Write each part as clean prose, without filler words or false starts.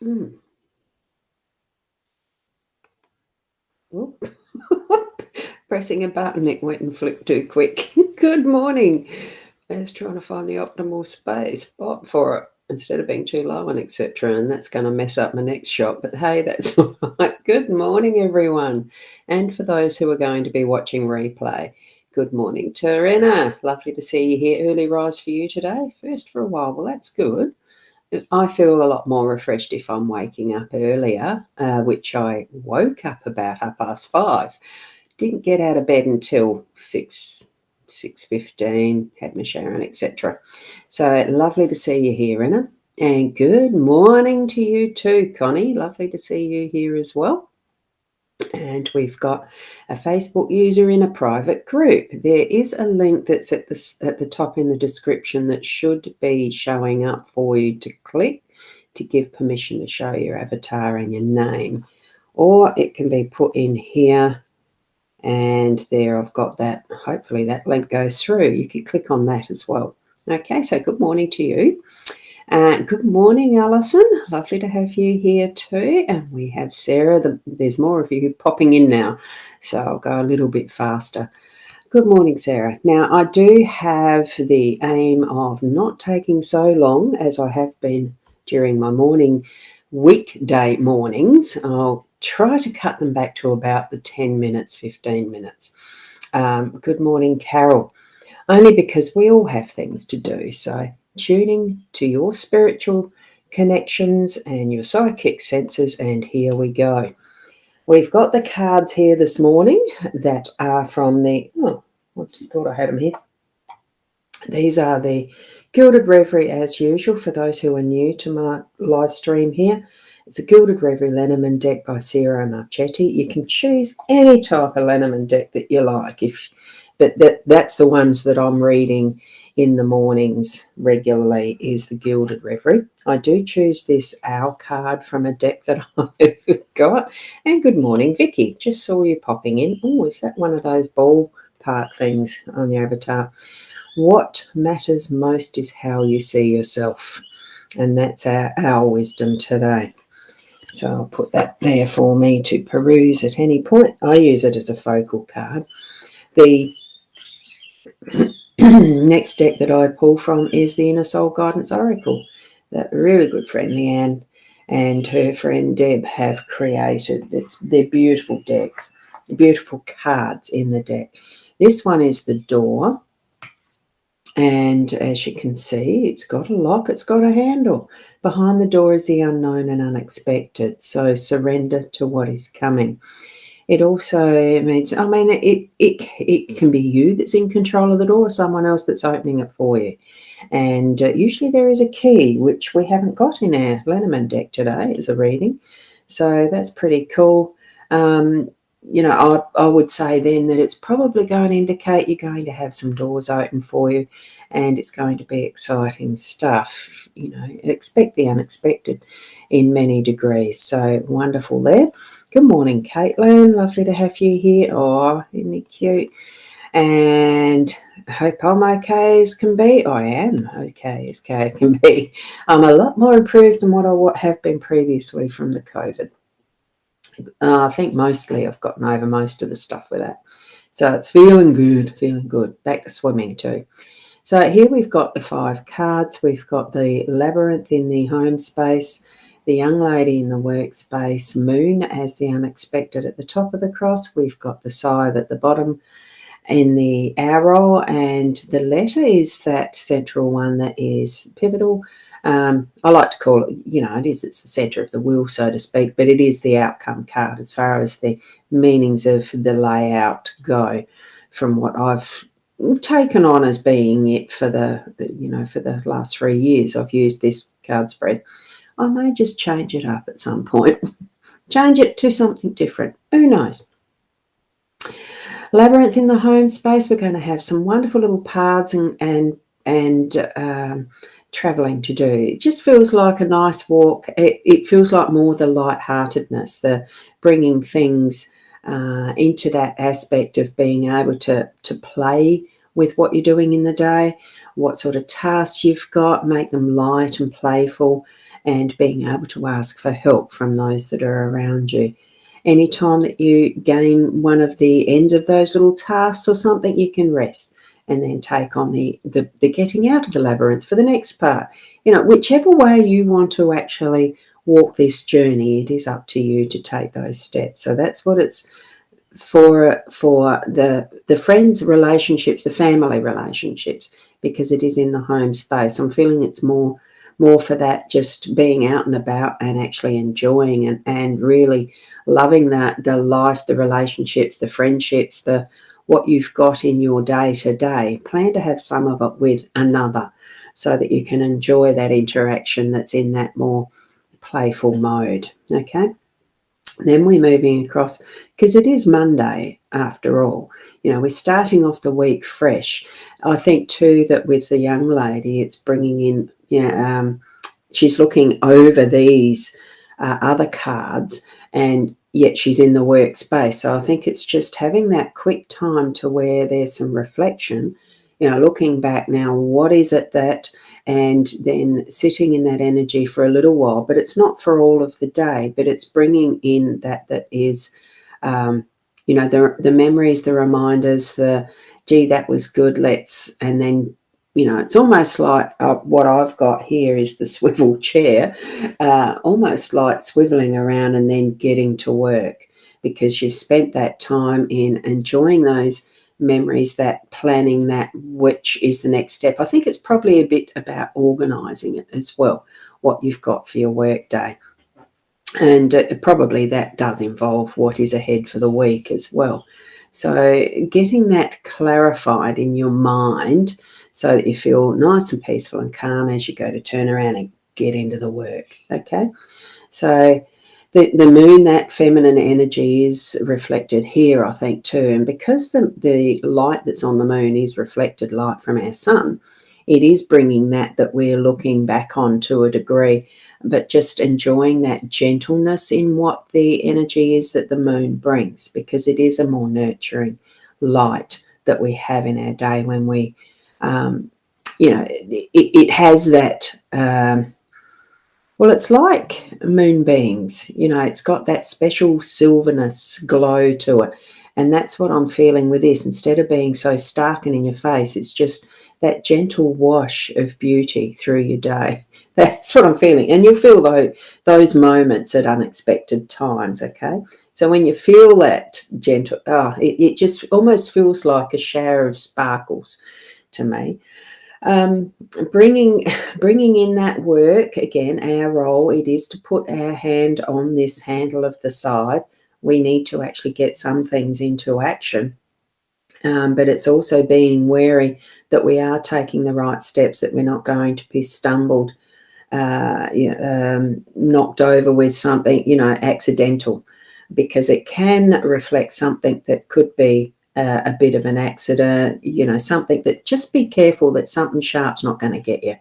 Mm. Oop. Pressing a button, it went and flipped too quick. Good morning. I was trying to find the optimal spot for it instead of being too low and etc. And that's going to mess up my next shot. But hey, that's all right. Good morning, everyone. And for those who are going to be watching replay, good morning, Terena. Lovely to see you here. Early rise for you today. First for a while. Well, that's good. I feel a lot more refreshed if I'm waking up earlier, which I woke up about 5:30. Didn't get out of bed until 6:15, had my shower and etc. So lovely to see you here, Anna. And good morning to you too, Connie. Lovely to see you here as well. And we've got a Facebook user in a private group. There is a link that's at the top in the description that should be showing up for you to click to give permission to show your avatar and your name. Or it can be put in here, and there I've got that. Hopefully that link goes through. You can click on that as well. Okay, so good morning to you. Good morning, Alison. Lovely to have you here too. And we have Sarah. There's more of you popping in now, so I'll go a little bit faster. Good morning, Sarah. Now, I do have the aim of not taking so long as I have been during my weekday mornings. I'll try to cut them back to about the 10 minutes, 15 minutes. Good morning, Carol. Only because we all have things to do, so tuning to your spiritual connections and your psychic senses, and here we go. We've got the cards here this morning that are from I thought I had them here. These are the Gilded Reverie as usual for those who are new to my live stream here. It's a Gilded Reverie Lenormand deck by Sarah Marchetti. You can choose any type of Lenormand deck that you like, but that's the ones that I'm reading in the mornings regularly is the Gilded Reverie. I do choose this Owl card from a deck that I've got. And good morning, Vicky. Just saw you popping in. Oh, is that one of those ballpark things on your avatar? What matters most is how you see yourself. And that's our wisdom today. So I'll put that there for me to peruse at any point. I use it as a focal card. The next deck that I pull from is the Inner Soul Guidance Oracle that really good friend Leanne and her friend Deb have created. They're beautiful decks, beautiful cards in the deck. This one is the door, and as you can see, it's got a lock, it's got a handle. Behind the door is the unknown and unexpected, so surrender to what is coming. It also means, it can be you that's in control of the door or someone else that's opening it for you. And usually there is a key, which we haven't got in our Lenormand deck today as a reading. So that's pretty cool. I would say then that it's probably going to indicate you're going to have some doors open for you and it's going to be exciting stuff. Expect the unexpected in many degrees. So wonderful there. Good morning, Caitlin. Lovely to have you here. Oh, isn't it cute? And I hope I'm okay as can be. I am okay as can be. I'm a lot more improved than what I have been previously from the COVID. I think mostly I've gotten over most of the stuff with that. So it's feeling good. Back to swimming too. So here we've got the 5 cards. We've got the Labyrinth in the home space, the Young Lady in the workspace, Moon as the unexpected at the top of the cross. We've got the Scythe at the bottom in the arrow, and the letter is that central one that is pivotal. I like to call it, it's the center of the wheel, so to speak, but it is the outcome card as far as the meanings of the layout go from what I've taken on as being it for the last 3 years. I've used this card spread. I may just change it up at some point, change it to something different. Who knows? Labyrinth in the home space. We're going to have some wonderful little paths and traveling to do. It just feels like a nice walk. It feels like more the lightheartedness, the bringing things into that aspect of being able to play with what you're doing in the day, what sort of tasks you've got, make them light and playful, and being able to ask for help from those that are around you. Anytime that you gain one of the ends of those little tasks or something, you can rest and then take on the getting out of the labyrinth for the next part. Whichever way you want to actually walk this journey, it is up to you to take those steps. So that's what it's for the friends relationships, the family relationships, because it is in the home space. I'm feeling it's more for that, just being out and about and actually enjoying and really loving the life, the relationships, the friendships, what you've got in your day to day. Plan to have some of it with another so that you can enjoy that interaction that's in that more playful mode. Okay. Then we're moving across, because it is Monday after all. We're starting off the week fresh. I think too that with the young lady, it's bringing in, she's looking over these other cards, and yet she's in the workspace. So I think it's just having that quick time to where there's some reflection, looking back now, what is it that, and then sitting in that energy for a little while. But it's not for all of the day, but it's bringing in that is, the memories, the reminders, gee, that was good, and then, it's almost like what I've got here is the swivel chair, almost like swiveling around and then getting to work, because you've spent that time in enjoying those memories, that planning, that which is the next step. I think it's probably a bit about organising it as well, what you've got for your work day. And probably that does involve what is ahead for the week as well. So getting that clarified in your mind so that you feel nice and peaceful and calm as you go to turn around and get into the work. Okay, so the moon, that feminine energy, is reflected here, I think, too. And because the light that's on the moon is reflected light from our sun, it is bringing that we're looking back on to a degree, but just enjoying that gentleness in what the energy is that the moon brings, because it is a more nurturing light that we have in our day when we, it has that... well, it's like moonbeams, it's got that special silverness glow to it. And that's what I'm feeling with this. Instead of being so stark and in your face, it's just that gentle wash of beauty through your day. That's what I'm feeling. And you'll feel those moments at unexpected times, okay? So when you feel that gentle, it just almost feels like a shower of sparkles to me. Bringing in that work, again, our role, it is to put our hand on this handle of the scythe. We need to actually get some things into action, but it's also being wary that we are taking the right steps, that we're not going to be stumbled, knocked over with something, accidental, because it can reflect something that could be a bit of an accident, something that, just be careful that something sharp's not going to get you,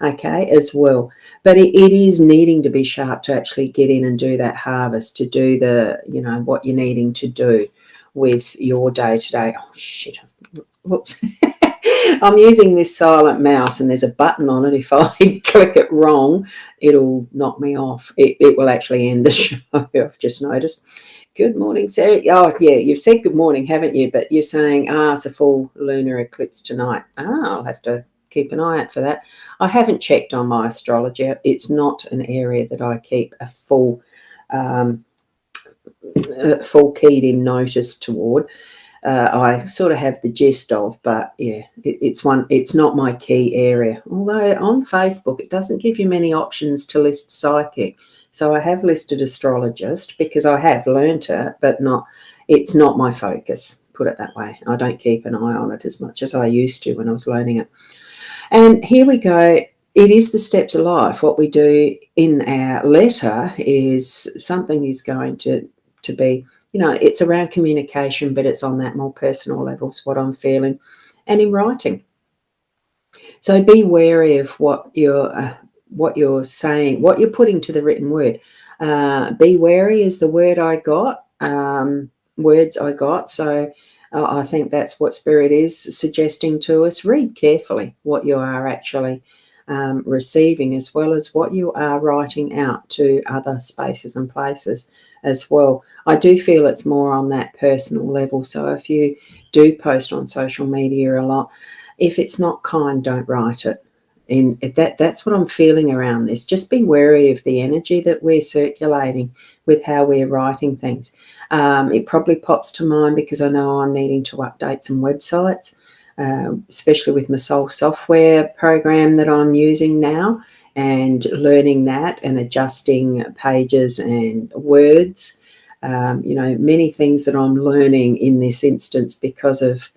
okay, as well. But it is needing to be sharp to actually get in and do that harvest, to do what you're needing to do with your day-to-day. Oh, shit. Whoops. I'm using this silent mouse and there's a button on it. If I click it wrong, it'll knock me off. It will actually end the show, I've just noticed. Good morning, Sarah. Oh, yeah, you've said good morning, haven't you? But you're saying, it's a full lunar eclipse tonight. I'll have to keep an eye out for that. I haven't checked on my astrology. It's not an area that I keep a full keyed in notice toward. I sort of have the gist of, but yeah, it's not my key area. Although on Facebook, it doesn't give you many options to list psychic. So I have listed astrologist because I have learnt it, but it's not my focus, put it that way. I don't keep an eye on it as much as I used to when I was learning it. And here we go. It is the steps of life. What we do in our letter is something is going to be, it's around communication, but it's on that more personal level, is what I'm feeling. And in writing. So be wary of what you're saying, what you're putting to the written word. Be wary is the word I got, words I got. So I think that's what Spirit is suggesting to us. Read carefully what you are actually receiving, as well as what you are writing out to other spaces and places as well. I do feel it's more on that personal level. So if you do post on social media a lot, if it's not kind, don't write it. And that's what I'm feeling around this. Just be wary of the energy that we're circulating with how we're writing things. It probably pops to mind because I know I'm needing to update some websites, especially with my Soul software program that I'm using now, and learning that and adjusting pages and words. Many things that I'm learning in this instance because of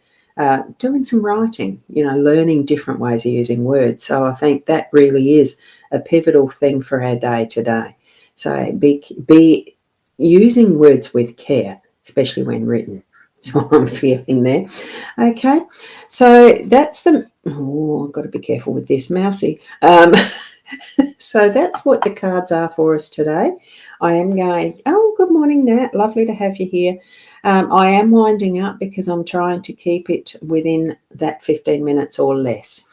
doing some writing, learning different ways of using words. So I think that really is a pivotal thing for our day today. So be using words with care, especially when written. That's what I'm feeling there. Okay, so that's the... Oh, I've got to be careful with this, mousy. So that's what the cards are for us today. I am going... Oh, good morning, Nat. Lovely to have you here. I am winding up because I'm trying to keep it within that 15 minutes or less,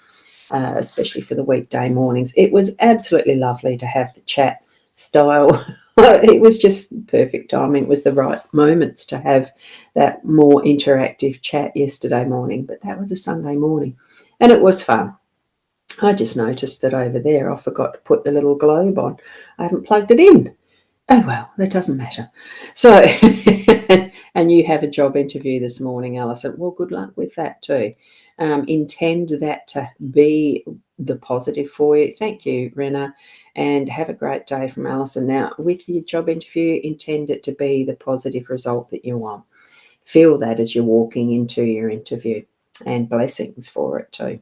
especially for the weekday mornings. It was absolutely lovely to have the chat style. It was just perfect timing. It was the right moments to have that more interactive chat yesterday morning, but that was a Sunday morning, and it was fun. I just noticed that over there I forgot to put the little globe on. I haven't plugged it in. Oh, well, that doesn't matter. So, and you have a job interview this morning, Alison. Well, good luck with that too. Intend that to be the positive for you. Thank you, Rena, and have a great day from Alison. Now, with your job interview, intend it to be the positive result that you want. Feel that as you're walking into your interview, and blessings for it too.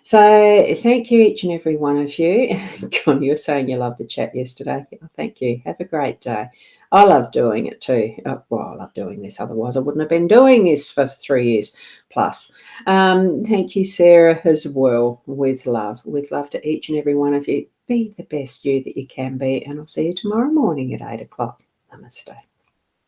So thank you, each and every one of you. Connie, you were saying you loved the chat yesterday. Thank you. Have a great day. I love doing it too. Well, I love doing this. Otherwise, I wouldn't have been doing this for 3 years plus. Thank you, Sarah, as well. With love to each and every one of you. Be the best you that you can be. And I'll see you tomorrow morning at 8 o'clock. Namaste.